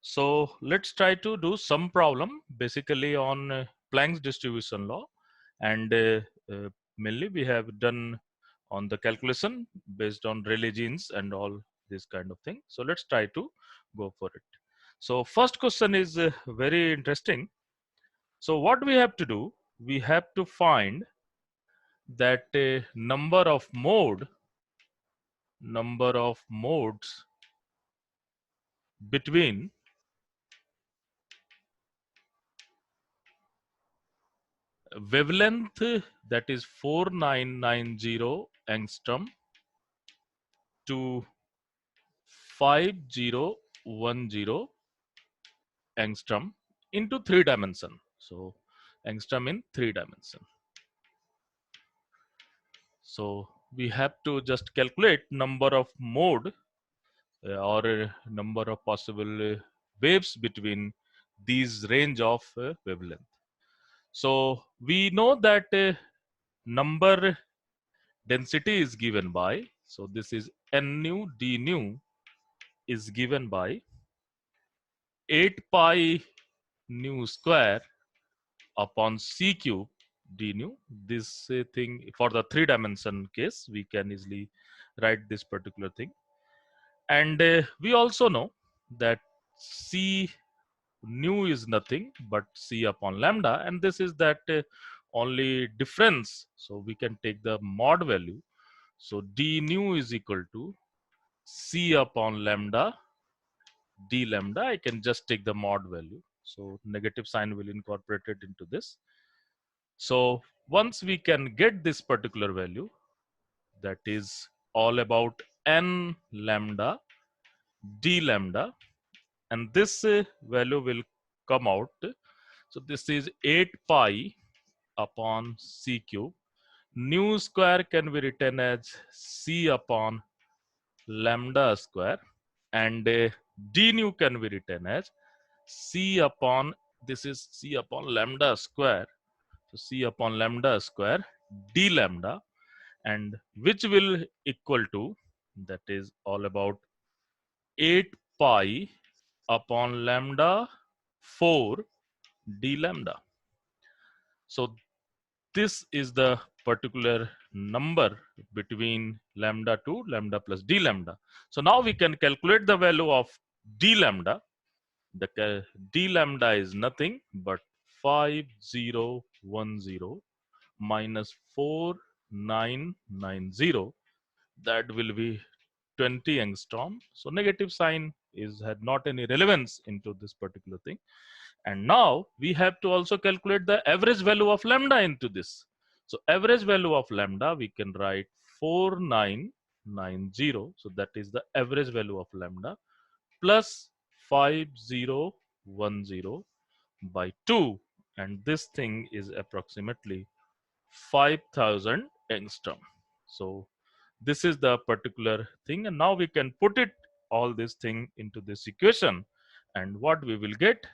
So let's try to do some problem basically on Planck's distribution law, and mainly we have done on the calculation based on Rayleigh jeans and all this kind of thing. So let's try to go for it. So first question is very interesting. So what we have to do, we have to find that number of modes between wavelength, that is 4990 angstrom, to 5010 angstrom into 3 dimension. So angstrom in 3 dimension. So we have to just calculate number of mode or number of possible waves between these range of wavelength. So we know that number density is given by, so this is n nu d nu is given by 8 pi nu square upon c cube d nu. This thing for the 3 dimension case, we can easily write this particular thing. And we also know that c nu is nothing but c upon lambda, and this is that only difference. So we can take the mod value. So d nu is equal to c upon lambda d lambda. I can just take the mod value. So negative sign will incorporate it into this. So once we can get this particular value, that is all about n lambda d lambda, and this value will come out. So this is 8 pi upon c cube. Nu square can be written as c upon lambda square, and d nu can be written as c upon, this is c upon lambda square. So c upon lambda square d lambda, and which will equal to, that is all about 8 pi upon lambda 4 d lambda. So this is the particular number between lambda to lambda plus d lambda. So now we can calculate the value of d lambda. The d lambda is nothing but 5010 minus 4990. That will be 20 angstrom. So negative sign is had not any relevance into this particular thing. And now we have to also calculate the average value of lambda into this. So average value of lambda, we can write 4990. So that is the average value of lambda plus 5010 by 2. And this thing is approximately 5000 angstrom. So this is the particular thing, and now we can put it all this thing into this equation, and what we will get,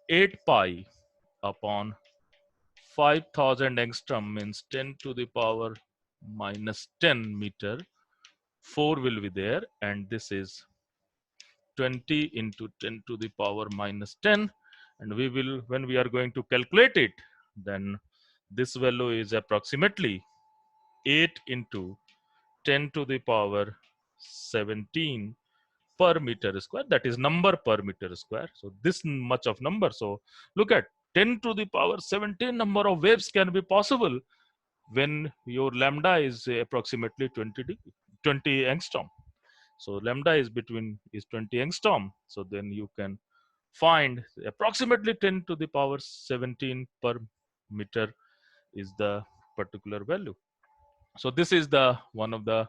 8 pi upon 5000 angstrom means 10 to the power minus 10 meter. 4 will be there, and this is 20 into 10 to the power minus 10, and we will, when we are going to calculate it, then this value is approximately 8 into 10 to the power 17 per meter square, that is number per meter square. So this much of number. So look at 10 to the power 17 number of waves can be possible when your lambda is approximately 20 angstrom. So lambda is 20 angstrom. So then you can find approximately 10 to the power 17 per meter is the particular value. So this is the one of the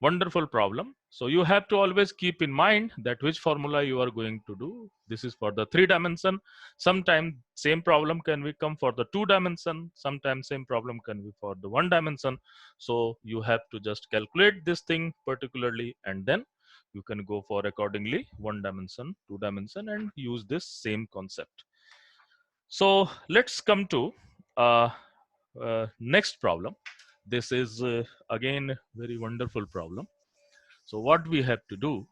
wonderful problem. So you have to always keep in mind that which formula you are going to do. This is for the 3 dimension. Sometimes same problem can become for the 2 dimension. Sometimes same problem can be for the 1 dimension. So you have to just calculate this thing particularly, and then you can go for accordingly 1 dimension, 2 dimension, and use this same concept. So let's come to next problem. This is again very wonderful problem. So what we have to do,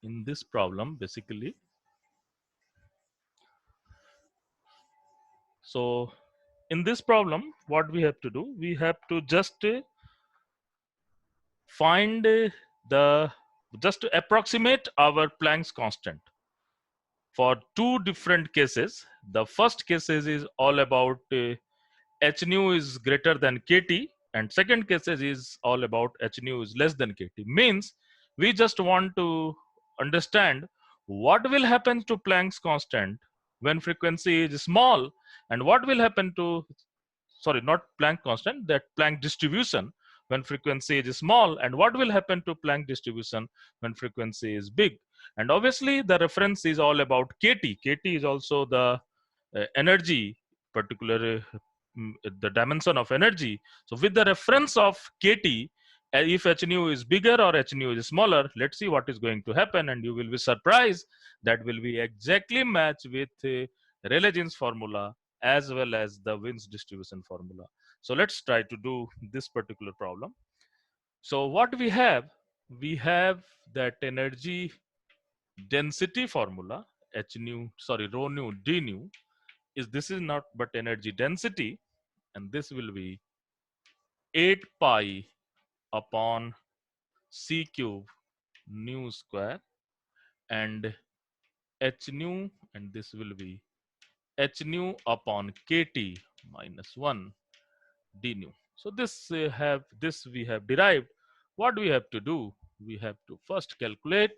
in this problem basically. So in this problem, what we have to do, we have to just find the just to approximate our Planck's constant for two different cases. The first cases is all about h nu is greater than kt, and second cases is all about h nu is less than kt. Means we just want to understand what will happen to Planck's constant when frequency is small, and what will happen to, sorry, not Planck constant, that Planck distribution when frequency is small, and what will happen to Planck distribution when frequency is big. And obviously the reference is all about kt. Kt is also the energy, particular the dimension of energy. So with the reference of kt, if h nu is bigger or h nu is smaller, let's see what is going to happen, and you will be surprised that will be exactly match with Rayleigh-Jeans formula as well as the Wien's distribution formula. So let's try to do this particular problem. So what we have that energy density formula, h nu, sorry, rho nu d nu, is this is not but energy density, and this will be 8 pi upon c cube nu square, and h nu, and this will be h nu upon kt minus 1 d nu. So this we have derived. What we have to do, we have to first calculate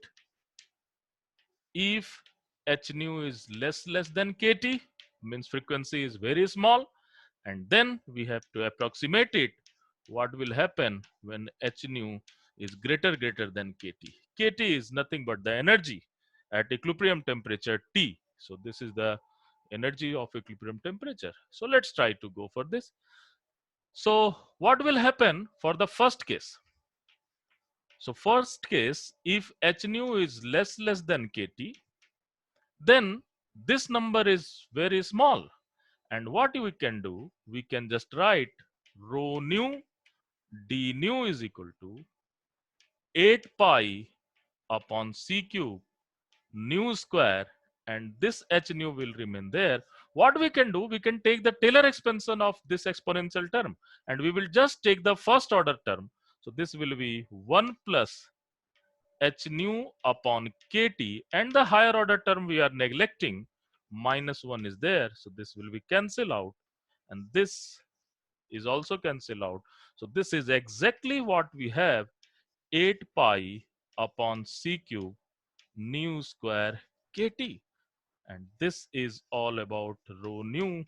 if h nu is less than kt, means frequency is very small, and then we have to approximate it what will happen when h nu is greater than kt. Kt is nothing but the energy at equilibrium temperature T. So this is the energy of equilibrium temperature. So let's try to go for this. So what will happen for the first case? So first case, if h nu is less than kt, then this number is very small. And what we can do, we can just write rho nu d nu is equal to 8 pi upon c cube nu square, and this h nu will remain there. What we can do, we can take the Taylor expansion of this exponential term, and we will just take the first order term. So this will be 1 plus h nu upon kt, and the higher order term we are neglecting, minus 1 is there, so this will be cancel out, and this is also cancel out. So this is exactly what we have, 8 pi upon c cube nu square kt, and this is all about rho nu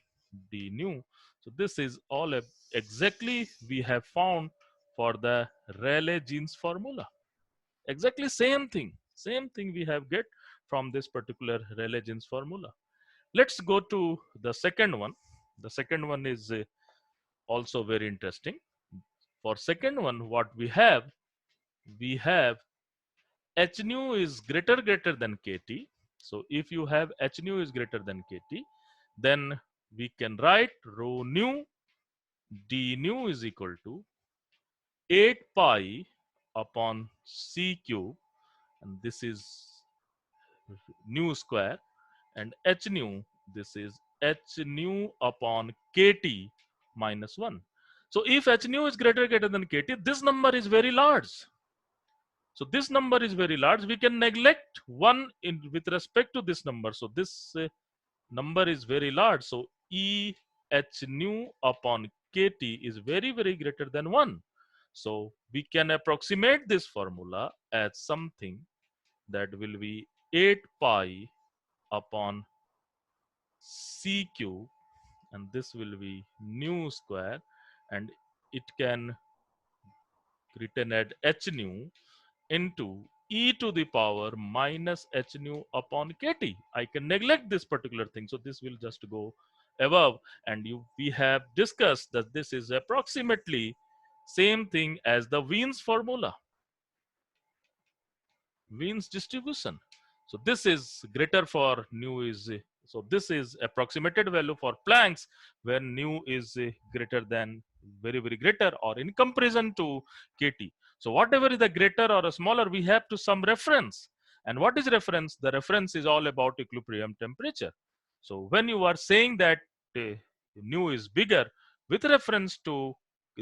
d nu. So this is all exactly we have found for the Rayleigh-Jeans formula. Exactly same thing we have get from this particular Rayleigh-Jeans formula. Let's go to the second one. The second one is also very interesting. For second one, what we have h nu is greater than kt. So if you have h nu is greater than kt, then we can write rho nu d nu is equal to 8 pi upon c cube, and this is nu square, and h nu, this is h nu upon kt minus 1. So if h nu is greater than kt, this number is very large. So this number is very large. We can neglect 1 in with respect to this number. So this number is very large. So E h nu upon kt is very greater than 1. So we can approximate this formula as something that will be 8 pi upon c cube, and this will be nu square, and it can written at h nu into e to the power minus h nu upon kt. I can neglect this particular thing, so this will just go above, and we have discussed that this is approximately same thing as the Wien's formula, Wien's distribution. So this is greater for nu is so this is approximated value for Planck's when nu is greater than very greater or in comparison to kt. So whatever is the greater or a smaller, we have to some reference, And what is reference? The reference is all about equilibrium temperature. So when you are saying that nu is bigger with reference to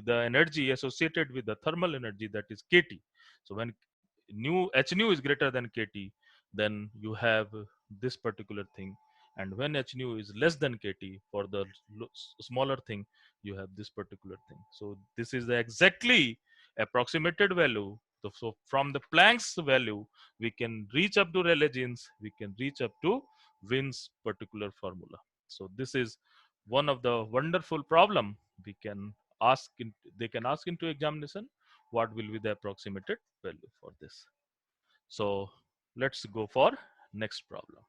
the energy associated with the thermal energy, that is kT. So when h nu is greater than kT, then you have this particular thing. And when h nu is less than kT, for the smaller thing, you have this particular thing. So this is the exactly approximated value. So from the Planck's value, we can reach up to Rayleigh jeans, we can reach up to Wien's particular formula. So this is one of the wonderful problem we can ask in, they can ask into examination, what will be the approximated value for this. So let's go for next problem.